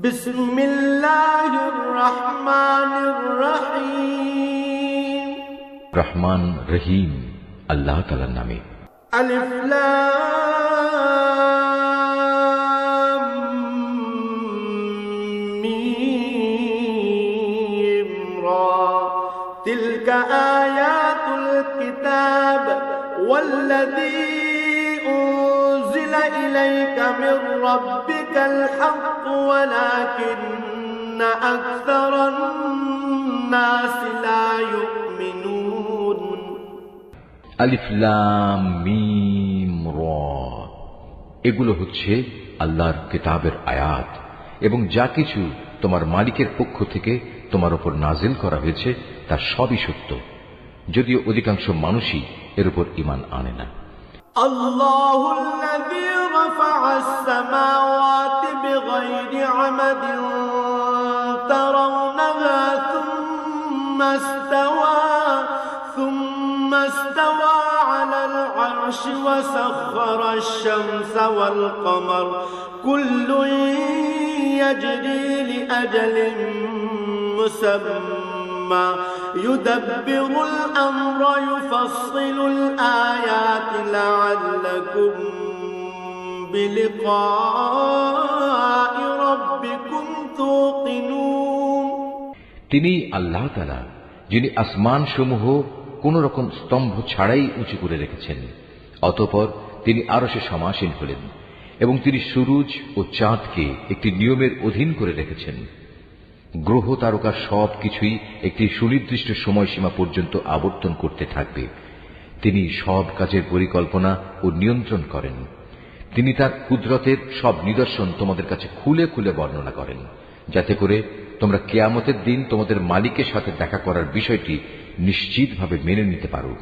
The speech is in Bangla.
বিসমিল্লাহির রহমানির রহিম। রহমান রহিম আল্লাহ তাআলার নামে। আলিফ লাম মিম রা তিলকা আয়াতুল কিতাব ওয়াল্লাযী উনজিলা ইলাইকা মির রাব্বিকাল হক ওয়ালাকিন্না আকসারান নাসি লা ইউমিনুন। আলিফ লাম মিম রা, এগুলো হচ্ছে আল্লাহর কিতাবের আয়াত এবং যা কিছু তোমার মালিকের পক্ষ থেকে তোমার উপর নাজিল করা হয়েছে তা সবই সত্য, যদিও অধিকাংশ মানুষই এর উপর ঈমান আনে না। আল্লাহুল্লাযী রাফা'আস সামাওয়াতি বিগাইরি আমাদিন তারাওনাহা থুম্মা ইসতাওয়া আলাল আরশি ওয়া সাখখারাশ শামসা ওয়াল কমার কুল্লুন ইয়াজরি লিআজালিন মুসাম্মা ইউদাব্বিরুল আমরা ইউফাসসিলুল আয়াতি লাআল্লাকুম বিলিকাই রাব্বিকুম তুকিনুন। তিনি আল্লাহ তাআলা, যিনি আসমান সমূহ কোন রকম স্তম্ভ ছাড়াই উঁচু করে রেখেছেন। অতঃপর তিনি আরশে সমাসীন হলেন এবং তিনি সূরজ ও চাঁদকে একটি নিয়মের অধীন করে রেখেছেন। গ্রহ তারকা সব কিছুই একটি সুনির্দিষ্ট সময়সীমা পর্যন্ত আবর্তন করতে থাকবে। তিনি সব কাজের পরিকল্পনা ও নিয়ন্ত্রণ করেন। তিনি তার কুদরতের সব নিদর্শন তোমাদের কাছে খুলে খুলে বর্ণনা করেন, যাতে করে তোমরা কিয়ামতের দিন তোমাদের মালিকের সাথে দেখা করার বিষয়টি নিশ্চিতভাবে মেনে নিতে পারো।